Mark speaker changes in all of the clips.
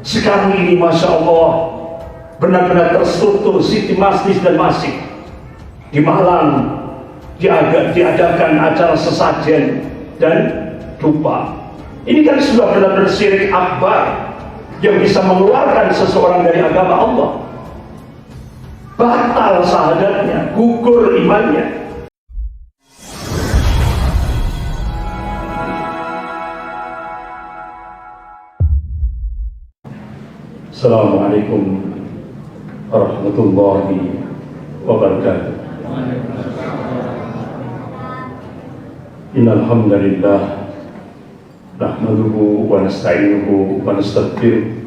Speaker 1: Sekarang ini Masya Allah benar-benar terstruktur Siti Masjid dan Masjid. Di Malang diadakan acara sesajen dan dupa. Ini kan sudah benar-benar syirik akbar yang bisa mengeluarkan seseorang dari agama Allah. Batal syahadatnya, gugur imannya. Assalamualaikum warahmatullahi wabarakatuh. Innal hamdalillah nahmaduhu wa nasta'inuhu wa nastaghfiruh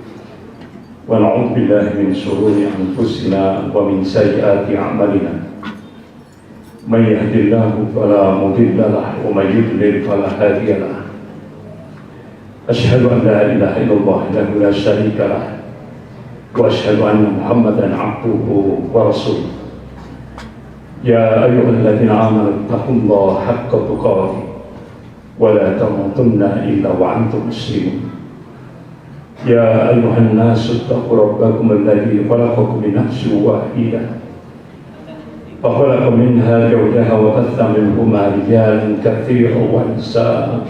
Speaker 1: wa na'udzu billahi min shururi anfusina wa min sayyiati a'malina. May yahdihillahu fala mudilla lahu wa may yudlil fala hadiya lahu. Asyhadu an la ilaha illallah wahdahu la syarika lahu wa asyhadu anna Muhammadan 'abduhu wa rasuluh. Ya ayyuhalladzina amanu taqullaha haqqa tuqatih wa la tamutunna illa wa antum muslimun. Ya ayyuhan nasu ittaqu rabbakum alladzi khalaqakum min nafsin wahidah wa khalaqa minha zawjaha wa batha minhuma rijalan katsiran wa nisaa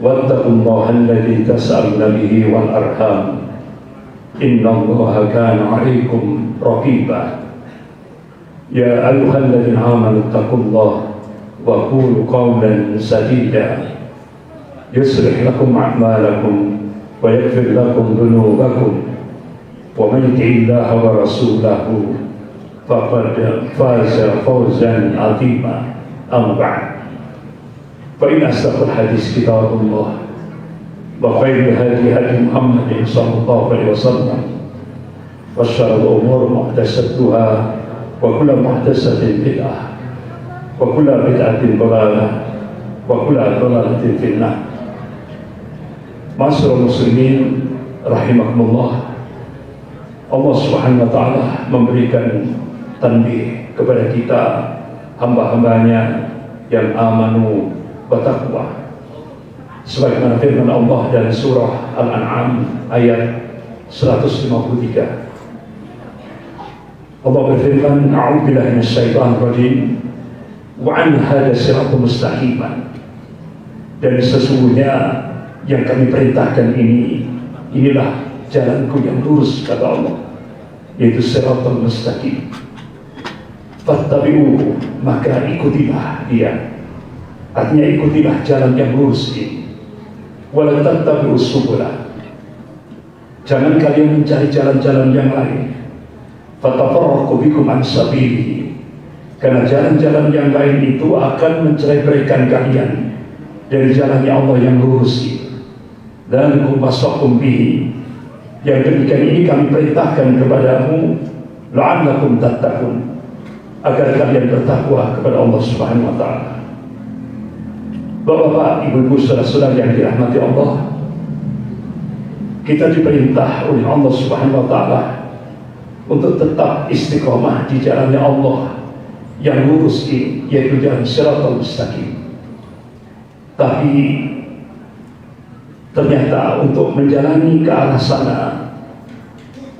Speaker 1: wattaqullaha alladzi tas'aluna bihi wal arham innallaha kana 'alaikum raqiba. Ya ayyuhalladzina amanu taqullaha wa qulu qawlan sadida yuslih lakum a'malakum wa yaghfir lakum dhunubakum wa man yuti'illaha wa rasulahu faqad faza fawzan 'azima. Amma ba'd. Fa inna asdaqal hadits kitabullah wa khairul hadi hadi Muhammadin sallallahu alaihi wasallam wa syarrul umur muhdatsatuha wa kullu muhdatsatin bid'ah wa kullu bid'atin dhalalah wa kullu dhalalatin finnar. Ma'asyiral muslimin rahimakumullah, Allah Subhanahu wa taala memberikan tanbih kepada kita hamba-hambanya yang amanu wa taqwa. Sebagaimana firman Allah dalam surah Al-An'am ayat 153. Allah berfirman, a'udzubillahi minasyaitonir rajim, wa an hadza siratal mustaqim. Dan sesungguhnya yang kami perintahkan inilah jalanku yang lurus, kata Allah, yaitu siratal mustaqim. Fattabi'uhu, maka ikutilah dia. Artinya ikutilah jalan yang lurus ini. Wala tattabi'us subula, jangan kalian mencari jalan-jalan yang lain. Fatafarraqu bikum an sabilihi, karena jalan-jalan yang lain itu akan mencerai-beraikan kalian dari jalannya Allah yang lurus ini. Dan kumasakum bihi, yang demikian ini kami perintahkan kepadamu, la'allakum tattaqun, agar kalian bertakwa kepada Allah Subhanahu wa taala. Bapak-bapak, ibu-ibu, saudara-saudara yang dirahmati Allah, kita diperintah oleh Allah Subhanahu wa taala untuk tetap istiqomah di jalannya Allah yang lurus ini, yaitu jalan siratal mustaqim. Tapi ternyata untuk menjalani ke arah sana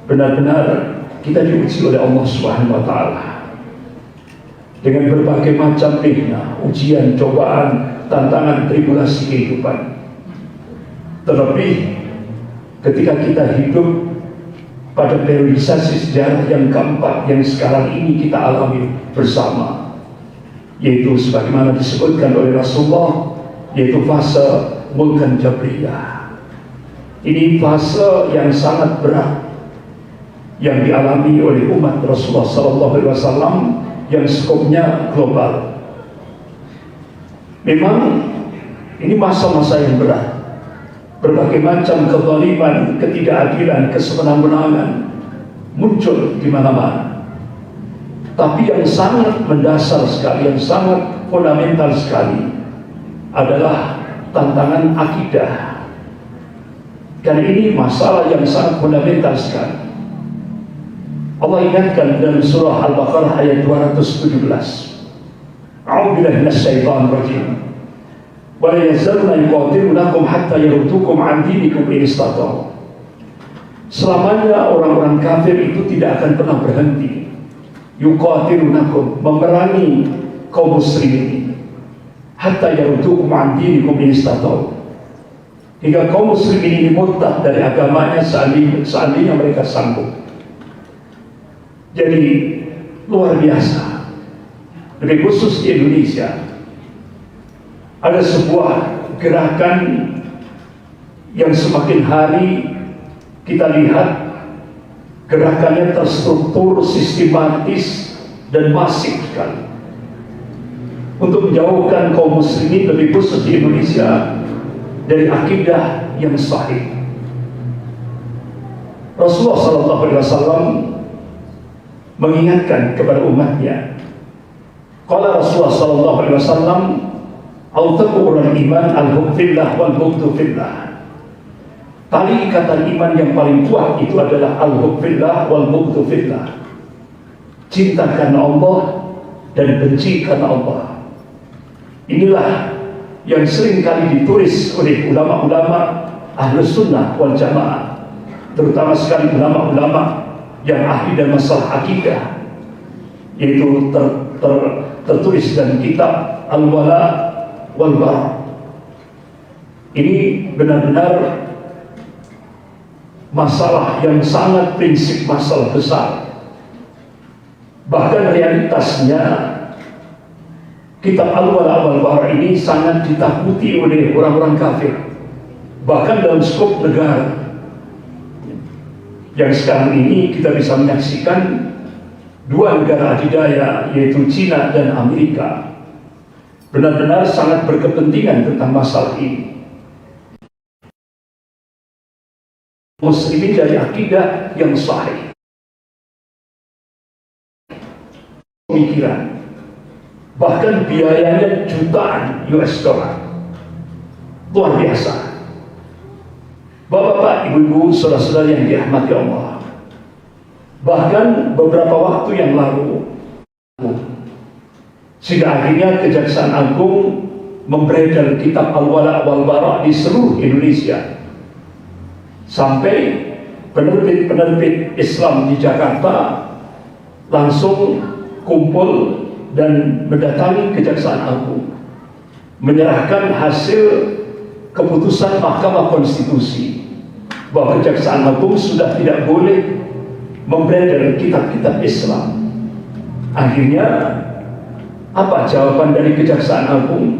Speaker 1: benar-benar kita diuji oleh Allah Subhanahu wa taala dengan berbagai macam fitnah, ujian, cobaan, tantangan, tribulasi kehidupan. Terlebih ketika kita hidup pada periodisasi sejarah yang keempat yang sekarang ini kita alami bersama, yaitu sebagaimana disebutkan oleh Rasulullah, yaitu fase Mulkan Jabriyah. Ini fase yang sangat berat yang dialami oleh umat Rasulullah SAW yang skopnya global. Memang ini masa-masa yang berat. Berbagai macam kezaliman, ketidakadilan, kesewenang-wenangan muncul di mana-mana. Tapi yang sangat mendasar sekali, yang sangat fundamental sekali adalah tantangan akidah. Karena ini masalah yang sangat fundamental sekali. Allah ingatkan dalam surah Al-Baqarah ayat 217. A'udzubillahi minasyaitonir rajim. Wa la yazaluna yuqatilunakum hatta yaruddukum 'an dinikum in istata'u. Selamanya orang-orang kafir itu tidak akan pernah berhenti. Yuqatilunakum, memerangi kaum muslimin. Hatta yaruddukum an dinikum in istata'u. Hingga kaum muslimin ini murtad dari agamanya seandainya mereka sanggup. Jadi luar biasa. Lebih khusus di Indonesia, ada sebuah gerakan yang semakin hari kita lihat gerakannya terstruktur, sistematis, dan masif sekali untuk menjauhkan kaum muslimin, lebih khusus di Indonesia, dari akidah yang sahih. Rasulullah SAW mengingatkan kepada umatnya. Qala Rasulullah SAW, "Autaqurul iman al-hub fillah wal bughdu fillah." Tali ikatan iman yang paling kuat itu adalah al-hub fillah wal bughdu fillah. Cinta karena Allah dan benci karena Allah. Inilah yang sering kali ditulis oleh ulama-ulama Ahlus Sunnah wal Jamaah, terutama sekali ulama-ulama yang ahli dalam masalah akidah, yaitu tertulis dalam kitab Al-Wala wal Bara. Ini benar-benar masalah yang sangat prinsip, masalah besar. Bahkan realitasnya kitab Al-Wala wal Bara ini sangat ditakuti oleh orang-orang kafir, bahkan dalam skop negara. Yang sekarang ini kita bisa menyaksikan dua negara adidaya, yaitu Cina dan Amerika, benar-benar sangat berkepentingan tentang masalah ini. Muslimin dari akidah yang sahih, pemikiran, bahkan biayanya jutaan US dollar, luar biasa. Bapak-bapak, ibu-ibu, saudara-saudara yang dirahmati Allah, bahkan beberapa waktu yang lalu, sehingga akhirnya Kejaksaan Agung memberedar kitab Al-Wala wal Bara di seluruh Indonesia, sampai penerbit-penerbit Islam di Jakarta langsung kumpul dan mendatangi Kejaksaan Agung, menyerahkan hasil keputusan Mahkamah Konstitusi bahwa Kejaksaan Agung sudah tidak boleh memberedar kitab-kitab Islam. Akhirnya apa jawaban dari Kejaksaan Agung?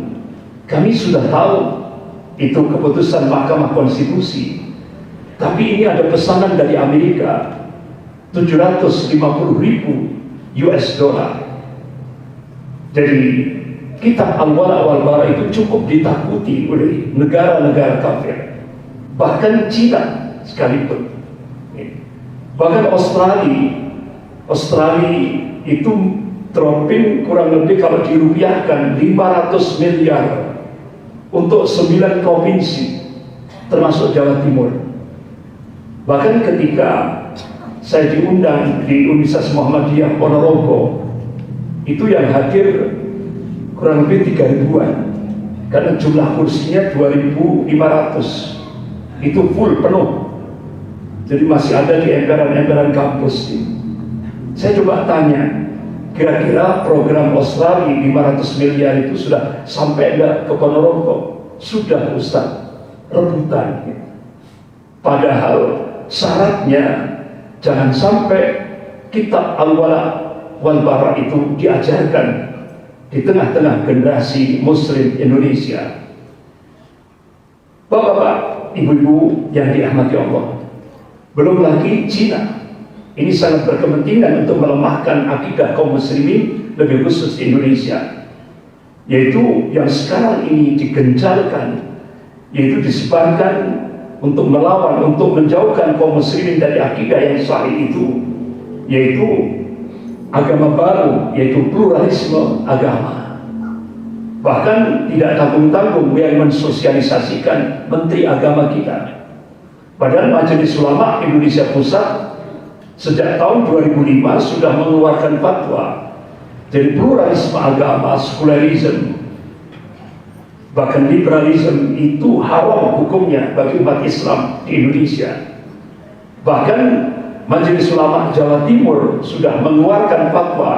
Speaker 1: Kami sudah tahu itu keputusan Mahkamah Konstitusi, tapi ini ada pesanan dari Amerika, 750.000 US dollar. Jadi kitab Al-Wala wal Bara itu cukup ditakuti oleh negara-negara kafir, bahkan Cina sekalipun. Bahkan Australia itu dropping kurang lebih kalau dirupiahkan 500 miliar untuk 9 provinsi termasuk Jawa Timur. Bahkan ketika saya diundang di Universitas Muhammadiyah Ponorogo, itu yang hadir kurang lebih 3.000-an, karena jumlah kursinya 2.500, itu full penuh. Jadi masih ada di emperan-emperan kampus. Saya coba tanya, kira-kira program Australia 500 miliar itu sudah sampai enggak ke Ponorogo? Sudah, Ustaz, rebutan. Padahal syaratnya jangan sampai kitab Al-Wala wal Bara itu diajarkan di tengah-tengah generasi Muslim Indonesia. Bapak-bapak, ibu-ibu yang dirahmati Allah, belum lagi Cina. Ini sangat berkepentingan untuk melemahkan akidah kaum muslimin, lebih khusus di Indonesia, yaitu yang sekarang ini digencarkan, yaitu disebarkan untuk melawan, untuk menjauhkan kaum muslimin dari akidah yang sahih itu, yaitu agama baru, yaitu pluralisme agama. Bahkan tidak tanggung-tanggung yang mensosialisasikan Menteri Agama kita. Padahal Majelis Ulama Indonesia Pusat sejak tahun 2005 sudah mengeluarkan fatwa. Jadi pluralisme agama, sekularisme, bahkan liberalisme itu haram hukumnya bagi umat Islam di Indonesia. Bahkan Majelis Ulama Jawa Timur sudah mengeluarkan fatwa,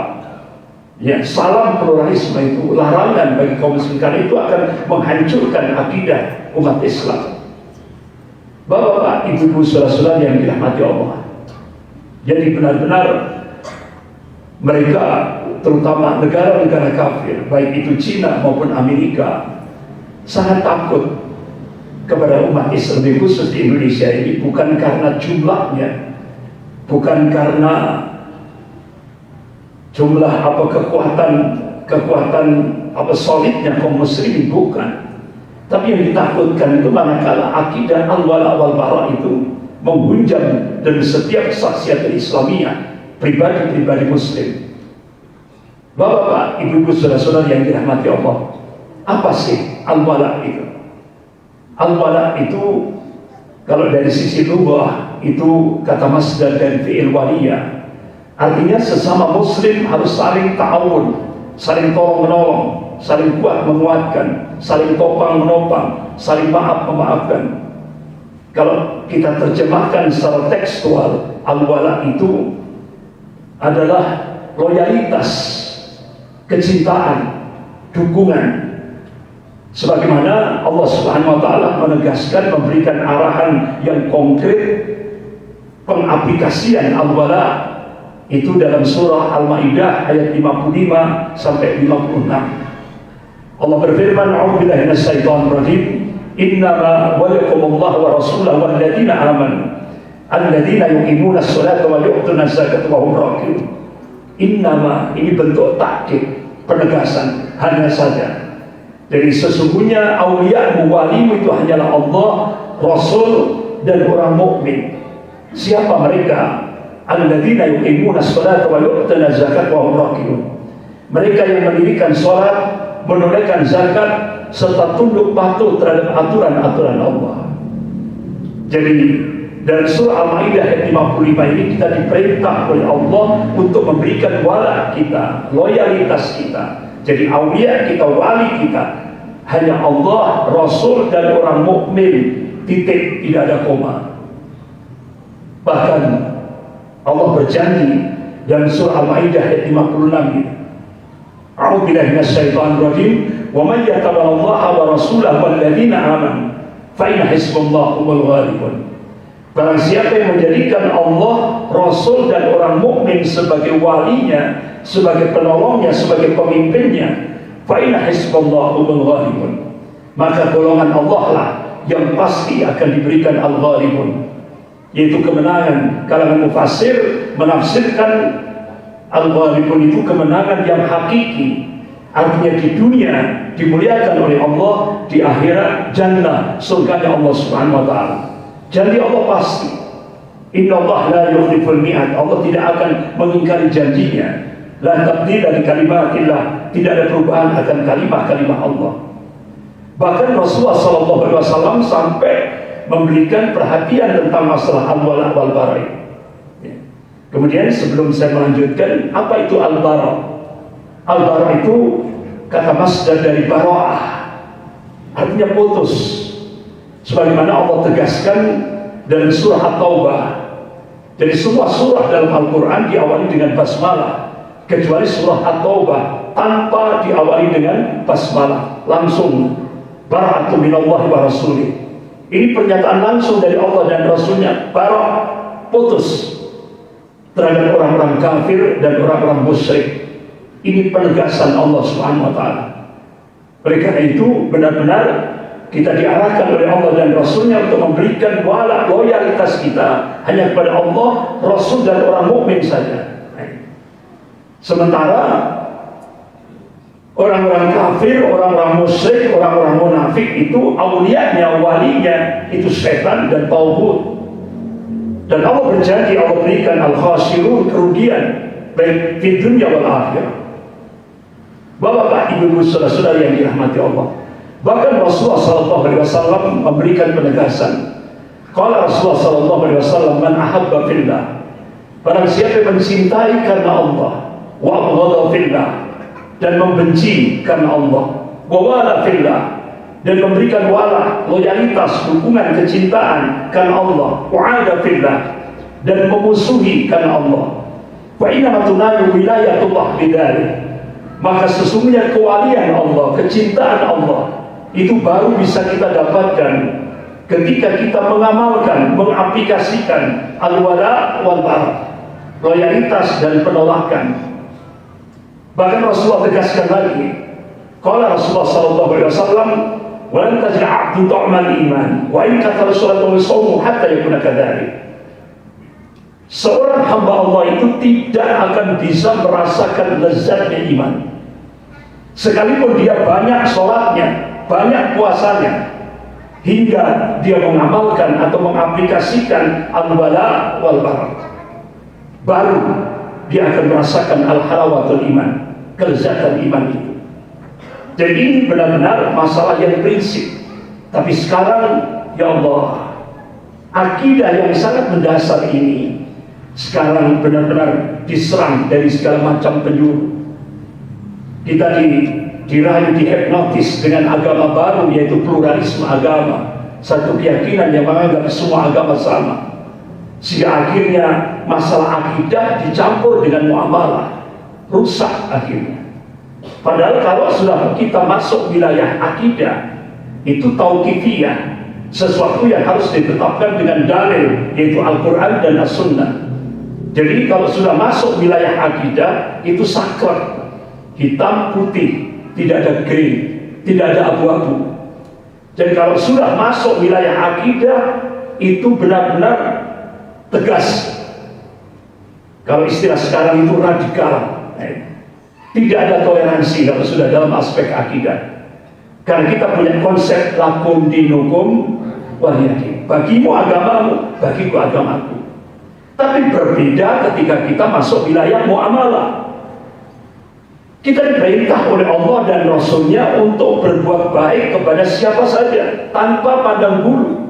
Speaker 1: ya, salam pluralisme itu larangan bagi kaum muslim karena itu akan menghancurkan akidah umat Islam. Bapak-bapak, ibu-ibu, saudara-saudara yang dirahmati Allah, jadi benar-benar mereka, terutama negara-negara kafir, baik itu Cina maupun Amerika, sangat takut kepada umat Islam, khusus di Indonesia ini, bukan karena jumlahnya, bukan karena jumlah kekuatan solidnya kaum muslimin, bukan. Tapi yang ditakutkan itu manakala akidah al-wala wal bara itu menghunjam dari setiap kesaksian Islamiyah pribadi-pribadi muslim. Bapak, ibu-ibu, saudara-saudara yang dirahmati Allah, apa sih al-wala itu? Al-wala itu kalau dari sisi lughah itu kata masdar dari fi'il waliyah. Artinya sesama muslim harus saling ta'awun, saling tolong-menolong, saling kuat menguatkan, saling topang menopang, saling maaf memaafkan. Kalau kita terjemahkan secara tekstual, al-wala itu adalah loyalitas, kecintaan, dukungan. Sebagaimana Allah Subhanahu wa taala menegaskan, memberikan arahan yang konkret pengaplikasian al-wala itu dalam surah Al-Maidah ayat 55 sampai 56. Allah berfirman, "A'udzubillahi minasyaitonir rajim. Innama waliyakumullahu wa rasuluhu walladzina amanu alladzina yuqimuna sholata wa yu'tuna zakata wa hum raki'un." Innama ini bentuk takkid, penegasan, hanya saja. Jadi sesungguhnya auliamu, walimu itu hanyalah Allah, Rasul dan orang mukmin. Siapa mereka? Alladzina yuqimuna sholata wa yu'tuna zakata wa hum raki'un. Mereka yang mendirikan salat, menunaikan zakat, serta tunduk patuh terhadap aturan-aturan Allah. Jadi dari surah Al-Maidah ayat 55 ini kita diperintah oleh Allah untuk memberikan wala kita, loyalitas kita. Jadi aulia kita, wali kita hanya Allah, Rasul dan orang mukmin. Titik, tidak ada koma. Bahkan Allah berjanji dalam surah Al-Maidah ayat 56 ini, "A'udzubillahi minasyaitonir rajim. Wa may yatawallaha wa rasulahu walladzina amanu fa inna hizballahi humul ghalibun." Barang siapa yang menjadikan Allah, Rasul dan orang mukmin sebagai walinya, sebagai penolongnya, sebagai pemimpinnya, fa inna hizballahi humul ghalibun, maka golongan Allah lah yang pasti akan diberikan al-ghalibun, yaitu kemenangan. Kalangan mufassir menafsirkan al-ghalibun itu kemenangan yang hakiki. Artinya di dunia dimuliakan oleh Allah, di akhirat jannah, surganya Allah Subhanahu wa taala. Janji Allah pasti. Innallaha la yukhliful mi'ad. Allah tidak akan mengingkari janjinya. La tabdila li kalimatillah. Tidak ada perubahan akan kalimat-kalimat Allah. Bahkan Rasulullah SAW sampai memberikan perhatian tentang masalah al-wala wal bara. Kemudian sebelum saya melanjutkan, apa itu al-bara? Al-bara itu kata masdar dari bara'ah, artinya putus. Sebagaimana Allah tegaskan dalam surah At-Taubah. Jadi semua surah dalam Al-Quran diawali dengan basmalah, kecuali surah At-Taubah tanpa diawali dengan basmalah, langsung bara'atu minallahi wa rasulih. Ini pernyataan langsung dari Allah dan Rasulnya, bara', putus terhadap orang-orang kafir dan orang-orang musyrik. Ini penegasan Allah Subhanahu wa taala. Oleh karena itu benar-benar kita diarahkan oleh Allah dan Rasulnya untuk memberikan wala, loyalitas kita hanya kepada Allah, Rasul dan orang mukmin saja. Sementara orang-orang kafir, orang-orang musyrik, orang-orang munafik itu aulianya, walinya itu setan dan tauhid. Dan Allah berjanji, Allah berikan al-khasirun, kerugian baik di dunia wal akhirah. Bapak, ibu, saudara-saudara yang dirahmati Allah, bahkan Rasulullah SAW memberikan penegasan. Kalau Rasulullah SAW, "Man ahabba fillah." Barang siapa yang mencintai karena Allah, wa abghadha fillah, dan membenci karena Allah, wa wala fillah, dan memberikan wala, loyalitas, dukungan, kecintaan karena Allah, wa ada fillah, dan memusuhi karena Allah. Wa inna tunalu wilayatullah bidzalik. Maka sesungguhnya kewalian Allah, kecintaan Allah itu baru bisa kita dapatkan ketika kita mengamalkan, mengaplikasikan al-wala wal bara, loyalitas dan penolakan. Bahkan Rasulullah tegaskan lagi, qala Rasulullah sallallahu alaihi wasallam, wa lan tajid 'abdu ta'mal iman wa in katara salatu wa shaumu hatta yakuna kadzalik. Seorang hamba Allah itu tidak akan bisa merasakan lezatnya iman sekalipun dia banyak sholatnya, banyak puasanya, hingga dia mengamalkan atau mengaplikasikan al-wala wal bara, baru dia akan merasakan al-halawatul iman, kelezatan iman itu. Jadi ini benar-benar masalah yang prinsip. Tapi sekarang, ya Allah, akidah yang sangat mendasar ini sekarang benar-benar diserang dari segala macam penjuru. Kita dirayu, dihipnotis dengan agama baru, yaitu pluralisme agama, satu keyakinan yang menganggap semua agama sama, sehingga akhirnya masalah akidah dicampur dengan muamalah, rusak akhirnya. Padahal kalau sudah kita masuk wilayah akidah, itu tauqifiyah, sesuatu yang harus ditetapkan dengan dalil, yaitu Al-Quran dan As-Sunnah. Jadi kalau sudah masuk wilayah akidah, itu saklek, hitam putih, tidak ada green, tidak ada abu-abu. Jadi kalau sudah masuk wilayah akidah, itu benar-benar tegas. Kalau istilah sekarang itu radikal. Tidak ada toleransi kalau sudah dalam aspek akidah. Karena kita punya konsep lakum dinukum waliyadin. Bagimu agamamu, bagiku agamaku. Tapi berbeda ketika kita masuk wilayah muamalah. Kita diperintah oleh Allah dan Rasulnya untuk berbuat baik kepada siapa saja tanpa pandang bulu.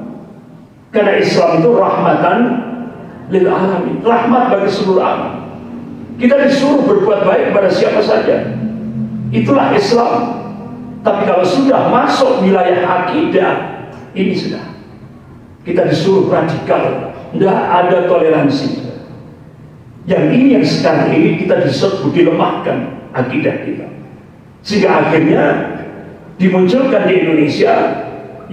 Speaker 1: Karena Islam itu rahmatan lil alamin, rahmat bagi seluruh alam. Kita disuruh berbuat baik kepada siapa saja. Itulah Islam. Tapi kalau sudah masuk wilayah akidah, ini sudah kita disuruh radikal, tidak ada toleransi. Yang ini yang sekarang ini kita disebut dilemahkan akidah kita, sehingga akhirnya dimunculkan di Indonesia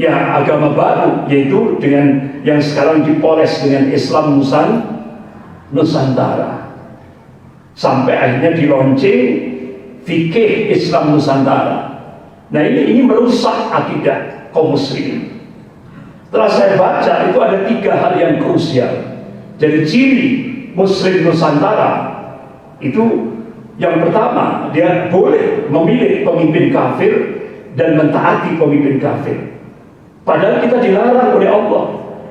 Speaker 1: ya agama baru, yaitu dengan yang sekarang dipoles dengan Islam Nusantara, sampai akhirnya di launching fikih Islam Nusantara. Nah ini merusak akidah kaum muslimin. Setelah saya baca, itu ada 3 hal yang krusial. Jadi ciri Muslim Nusantara itu, yang pertama, dia boleh memilih pemimpin kafir dan mentaati pemimpin kafir. Padahal kita dilarang oleh Allah.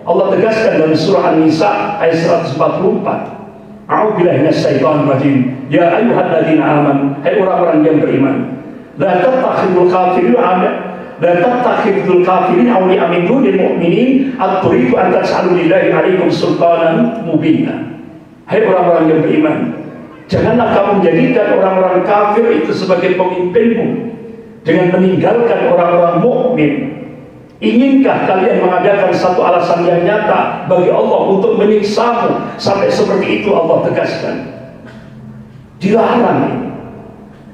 Speaker 1: Allah tegaskan dalam surah An-Nisa ayat 144. A'udzubillahi minasyaitonir rajim. Ya ayyuhalladzina amanu, hai orang-orang yang beriman, la tattakhidul kafirin awliya min dunil mu'minin aturidu an tas'alu lillahi 'alaikum sultanan mubina. Hai orang-orang yang beriman, janganlah kamu menjadikan orang-orang kafir itu sebagai pemimpinmu dengan meninggalkan orang-orang mukmin. Inkah kalian mengadakan satu alasan yang nyata bagi Allah untuk menyiksamu? Sampai seperti itu Allah tegaskan. Dilarang.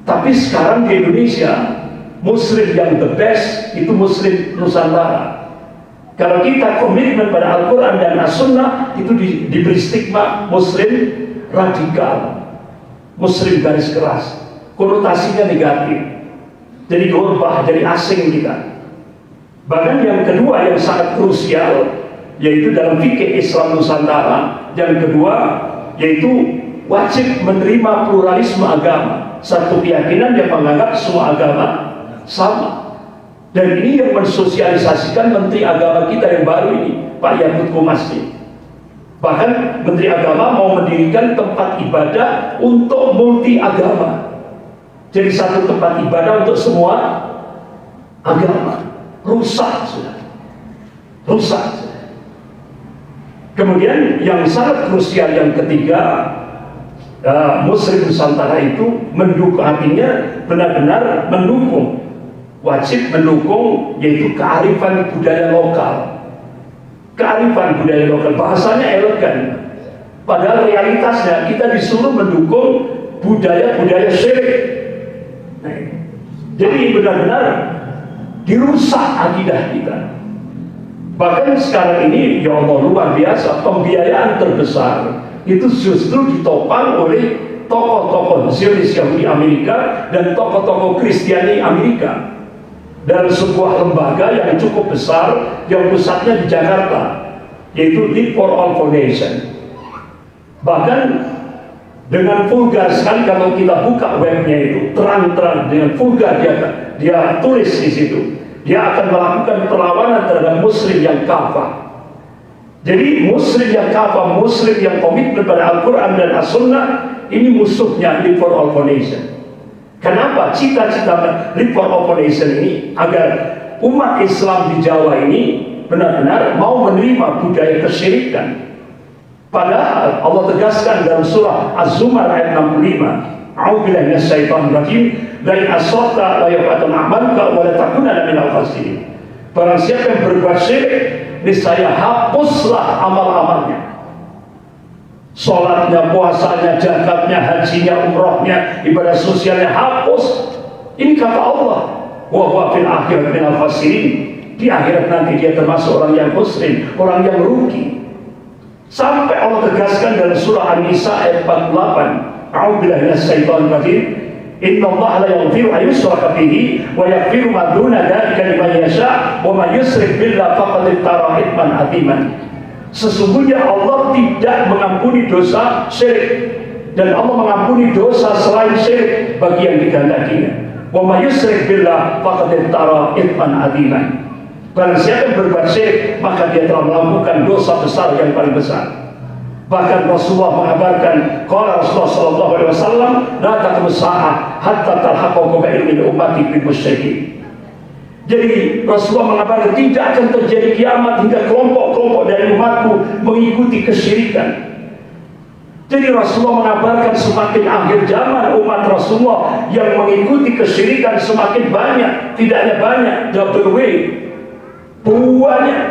Speaker 1: Tapi sekarang di Indonesia, Muslim yang the best itu Muslim Nusantara. Kalau kita komitmen pada Al-Quran dan As-Sunnah, itu diberi stigma Muslim radikal, Muslim garis keras, konotasinya negatif, jadi gorbah, jadi asing kita. Bahkan yang kedua yang sangat krusial, yaitu dalam fikih Islam Nusantara, yang kedua yaitu wajib menerima pluralisme agama, satu keyakinan yang menganggap semua agama sama. Dan ini yang mensosialisasikan Menteri Agama kita yang baru ini, Pak Yakut Komasdi. Bahkan Menteri Agama mau mendirikan tempat ibadah untuk multi agama. Jadi satu tempat ibadah untuk semua agama. Rusak sudah. Rusak sudah. Kemudian yang sangat krusial yang ketiga, Muslim Nusantara itu mendukung, artinya benar-benar mendukung, wajib mendukung, yaitu kearifan budaya lokal. Kearifan budaya lokal, bahasanya elegan. Padahal realitasnya kita disuruh mendukung budaya-budaya syirik. Nah, jadi benar-benar dirusak akidah kita. Bahkan sekarang ini, ya Allah, luar biasa, pembiayaan terbesar itu justru ditopang oleh tokoh-tokoh Zionis Yahudi Amerika dan tokoh-tokoh Kristiani Amerika dalam sebuah lembaga yang cukup besar yang pusatnya di Jakarta, yaitu Live for All Foundation. Bahkan dengan vulgar sekali kalau kita buka webnya itu, terang-terang dengan vulgar dia tulis di situ, dia akan melakukan perlawanan terhadap muslim yang kafir. Jadi muslim yang kafir, muslim yang komitmen pada Al-Quran dan As-Sunnah, ini musuhnya Live for All Foundation. Kenapa? Cita-cita Live for All Foundation ini agar umat Islam di Jawa ini benar-benar mau menerima budaya kesyirikan. Padahal Allah tegaskan dalam surah Az-Zumar ayat 65, A'udzubillahi minasyaitonir rajim, la in asyrafta la yahbatanna 'amaluka wa la takunanna minal khasirin. Barang siapa yang berbuat syirik, niscaya hapuslah amal-amalnya. Salatnya, puasanya, zakatnya, hajinya, umrohnya, ibadah sosialnya hapus. Ini kata Allah, wa huwa fil akhirati minal khasirin. Di akhirat nanti dia termasuk orang yang muslim, orang yang rugi. Sampai Allah tegaskan dalam surah An-Nisa ayat 48, A'udzubillahi minasyaitonir rajim, innallaha la yaghfiru an yushraka bihi wa yaghfiru ma duna dzalika liman yasha wa man yusyrik billahi faqad iftara itsman atsiman. Sesungguhnya Allah tidak mengampuni dosa syirik, dan Allah mengampuni dosa selain syirik bagi yang dikehendakinya. Wa man yusyrik billahi faqad iftara itsman atsiman. Barang siapa yang berbuat syirik, maka dia telah melakukan dosa besar yang paling besar. Bahkan Rasulullah mengabarkan, qala Rasulullah sallallahu alaihi wasallam, la taqumus saa'ah hatta talhaqu bi ilmi ummati bil musyrikin. Jadi Rasulullah mengabarkan tidak akan terjadi kiamat hingga kelompok-kelompok dari umatku mengikuti kesyirikan. Jadi Rasulullah mengabarkan semakin akhir zaman umat Rasulullah yang mengikuti kesyirikan semakin banyak, tidak hanya banyak, double way. Banyak.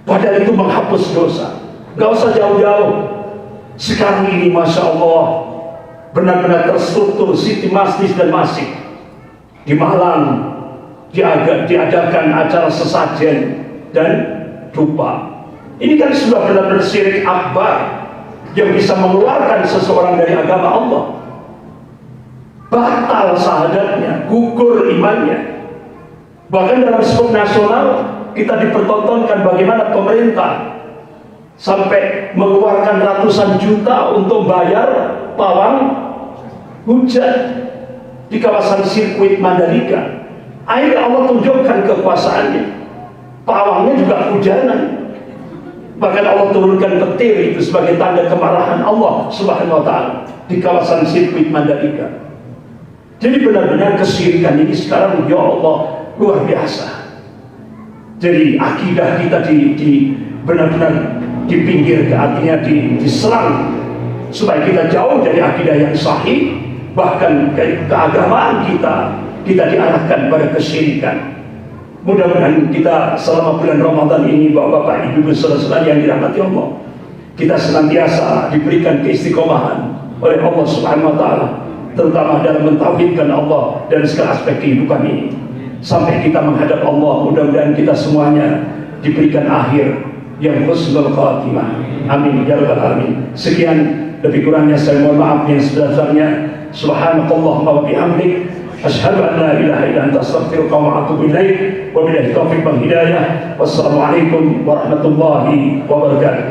Speaker 1: Padahal itu menghapus dosa. Gak usah jauh-jauh. Sekarang ini Masya Allah benar-benar terstruktur City Masjid dan Masjid. Di Malang diadakan acara sesajen dan dupa. Ini kan sudah benar-benar syirik akbar yang bisa mengeluarkan seseorang dari agama Allah. Batal syahadatnya, gugur imannya. Bahkan dalam skop nasional kita dipertontonkan bagaimana pemerintah sampai mengeluarkan ratusan juta untuk bayar pawang hujan di kawasan sirkuit Mandalika. Akhirnya Allah tunjukkan kekuasaannya. Pawangnya juga hujanan. Bahkan Allah turunkan petir itu sebagai tanda kemarahan Allah Subhanahu wa ta'ala di kawasan sirkuit Mandalika. Jadi benar-benar kesyirikan ini sekarang, ya Allah, luar biasa. Jadi akidah kita benar-benar dipinggirkan, artinya diserang supaya kita jauh dari akidah yang sahih. Bahkan keagamaan kita diarahkan pada kesyirikan. Mudah-mudahan kita selama bulan Ramadan ini, Bapak-bapak, Ibu-ibu, saudara-saudara yang dirahmati Allah, kita senantiasa diberikan keistiqomahan oleh Allah Subhanahu wa ta'ala, terutama dalam mentauhidkan Allah dan segala aspek kehidupan ini. Sampai kita menghadap Allah, mudah-mudahan kita semuanya diberikan akhir yang husnul khatimah. Amin ya rabbal alamin. Sekian, lebih kurangnya saya mohon maaf yang sebesar-besarnya. Subhanakallahumma wa bihamdik, asyhadu an la ilaha illa anta, astaghfiruka wa atubu ilaik. Wabillahi taufiq wal hidayah. Wassalamualaikum warahmatullahi wabarakatuh.